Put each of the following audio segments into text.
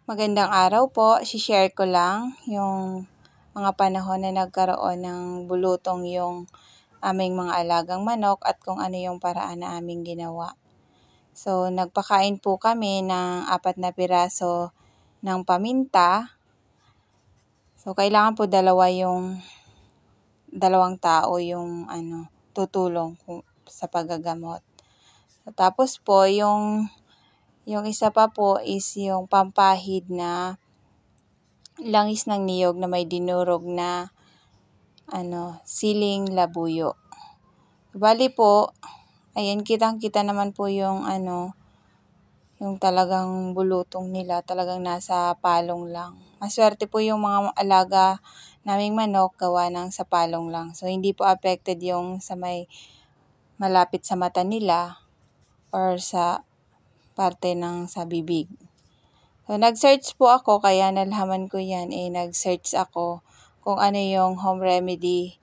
Magandang araw po. Share ko lang yung mga panahon na nagkaroon ng bulutong yung aming mga alagang manok at kung ano yung paraan na aming ginawa. So, nagpakain po kami ng 4 na piraso ng paminta. So, kailangan po dalawang tao yung tutulong sa paggagamot. So, tapos po, yung isa pa po is yung pampahid na langis ng niyog na may dinurog na siling labuyo. Bali po, ayan, kitang-kita naman po yung talagang bulutong nila, talagang nasa palong lang. Maswerte po yung mga alaga naming manok gawa ng sa palong lang. So, hindi po affected yung sa may malapit sa mata nila or sa parte ng sa bibig. So, nag-search po ako, kaya nalaman ko yan, nag-search ako kung ano yung home remedy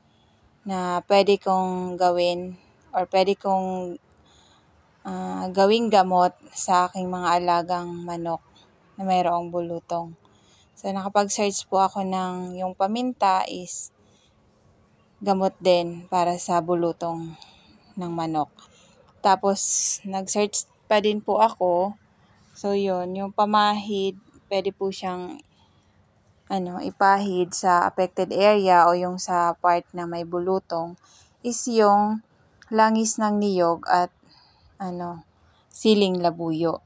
na pwede kong gawin or pwede kong gawing gamot sa aking mga alagang manok na mayroong bulutong. So, nakapag-search po ako ng yung paminta is gamot din para sa bulutong ng manok. Tapos, nag-search pa din po ako. So, yun, yung pamahid, pwede po siyang ipahid sa affected area o yung sa part na may bulutong is yung langis ng niyog at siling labuyo.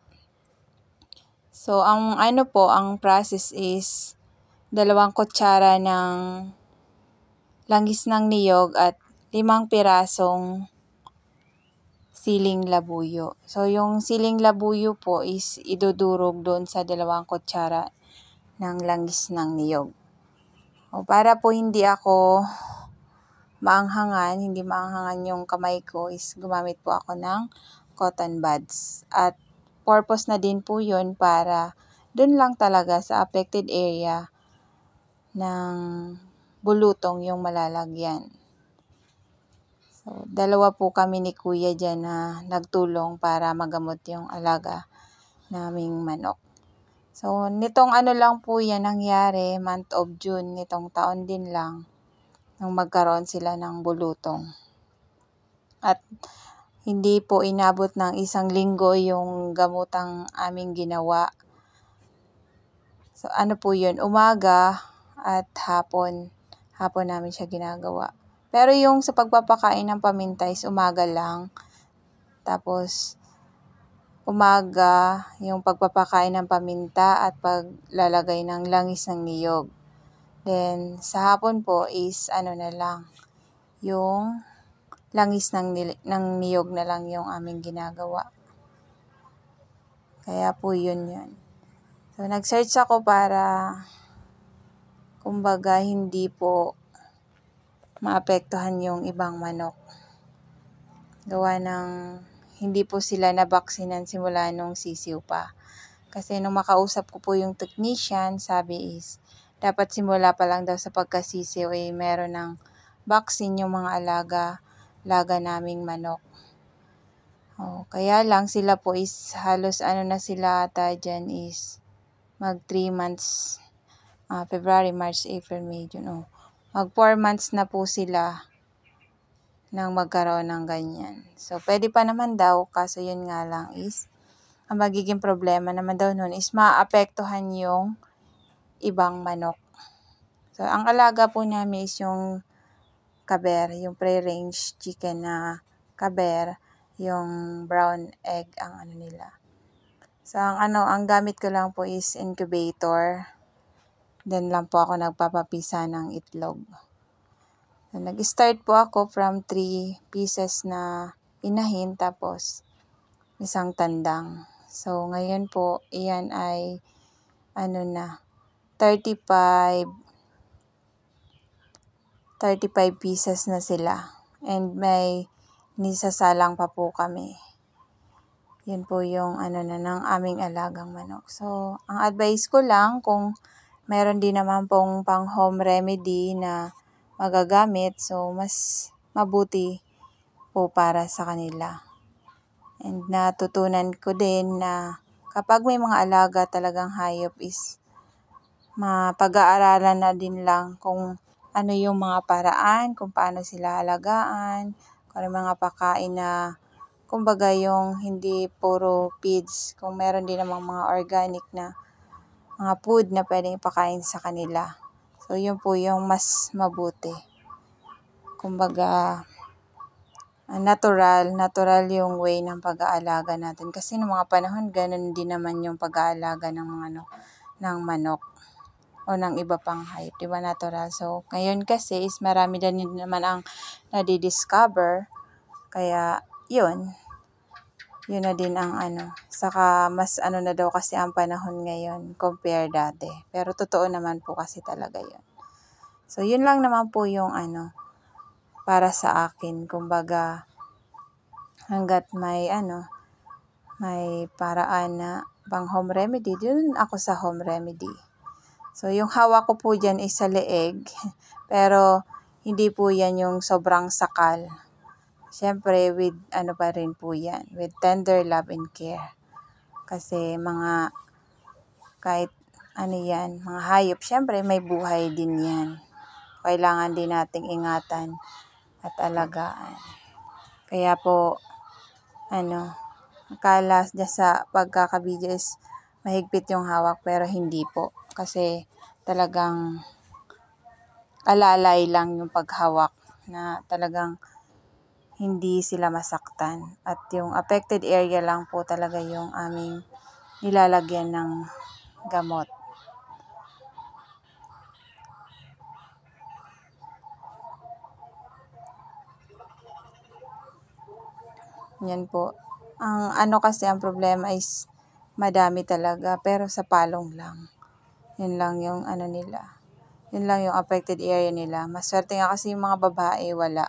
So, ang process is 2 kutsara ng langis ng niyog at 5 pirasong siling labuyo. So, yung siling labuyo po is idudurog doon sa 2 kutsara ng langis ng niyog. O, para po hindi maanghangan yung kamay ko is gumamit po ako ng cotton buds. At purpose na din po yun para dun lang talaga sa affected area ng bulutong yung malalagyan. So, 2 po kami ni Kuya dyan na nagtulong para magamot yung alaga naming manok. So, nitong lang po yan nangyari, month of June, nitong taon din lang, nang magkaroon sila ng bulutong. At hindi po inabot ng 1 linggo yung gamotang aming ginawa. So, po yun, umaga at hapon. Hapon namin siya ginagawa. Pero yung sa pagpapakain ng paminta is umaga lang. Tapos, umaga, yung pagpapakain ng paminta at paglalagay ng langis ng niyog. Then, sa hapon po is na lang, yung langis ng niyog na lang yung aming ginagawa. Kaya po yun. So, nag-search ako para, kumbaga, hindi po maapektuhan yung ibang manok. Gawa ng hindi po sila nabaksinan simula nung sisiw pa. Kasi nung makausap ko po yung technician, sabi is, dapat simula pa lang daw sa pagkasisiw meron ng vaccine yung mga alaga naming manok. Kaya lang sila po is halos na sila ata dyan is mag 3 months, February, March, April, May, June. Mag 4 months na po sila nang magkaroon ng ganyan. So, pwede pa naman daw, kaso yun nga lang is, ang magiging problema naman daw nun is maapektuhan yung ibang manok. So, ang alaga po namin is yung kaber, yung pre-range chicken na kaber, yung brown egg ang nila. So, ang gamit ko lang po is incubator. Then lang po ako nagpapapisa ng itlog. So, nag-start po ako from 3 pieces na inahin tapos 1 tandang. So, ngayon po, iyan ay 35 pieces na sila. And may nisasalang pa po kami. Yan po yung ng aming alagang manok. So, ang advice ko lang kung meron din naman pong pang home remedy na magagamit, so mas mabuti po para sa kanila. And natutunan ko din na kapag may mga alaga talagang hayop is mapag-aaralan na din lang kung ano yung mga paraan, kung paano sila alagaan, kung ano mga pakain na kumbaga yung hindi puro feeds, kung meron din namang mga organic na mga food na pwedeng ipakain sa kanila. So, yun po yung mas mabuti. Kumbaga, natural yung way ng pag-aalaga natin. Kasi noong mga panahon, ganun din naman yung pag-aalaga ng mga ng manok o ng iba pang hayop, di ba, natural. So, ngayon kasi is marami din naman ang nadidiscover, kaya yun na din ang saka mas na daw kasi ang panahon ngayon compare dati. Pero totoo naman po kasi talaga yun. So, yun lang naman po yung para sa akin. Kumbaga, hanggat may may paraan na pang home remedy, dun ako sa home remedy. So, yung hawak ko po dyan is sa leeg, pero hindi po yan yung sobrang sakal. Siyempre, with pa rin po yan, with tender love and care. Kasi kahit yan, mga hayop, siyempre may buhay din yan. Kailangan din nating ingatan at alagaan. Kaya po, akala dyan sa pagkakabidyo is mahigpit yung hawak, pero hindi po. Kasi talagang alalay lang yung paghawak na talagang hindi sila masaktan. At yung affected area lang po talaga yung aming nilalagyan ng gamot. Yan po. Ang kasi ang problema is madami talaga, pero sa palong lang. Yun lang yung nila. Yun lang yung affected area nila. Maswerte nga kasi yung mga babae, wala.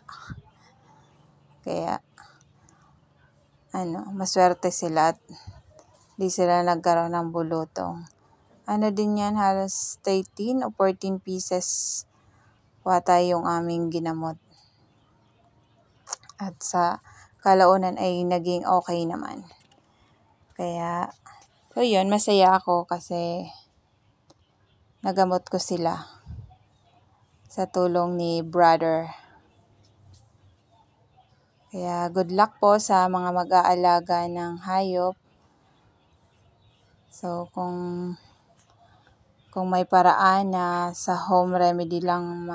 Kaya, maswerte sila at di sila nagkaroon ng bulutong. Din yan, halos 13 o 14 pieces wata yung aming ginamot. At sa kalaunan ay naging okay naman. Kaya, so yun, masaya ako kasi nagamot ko sila sa tulong ni brother. Kaya good luck po sa mga mag-aalaga ng hayop. So kung may paraan na sa home remedy lang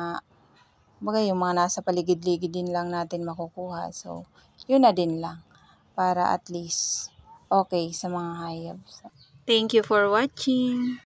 yung mga nasa paligid-ligid din lang natin makukuha. So yun na din lang para at least okay sa mga hayop. So, thank you for watching.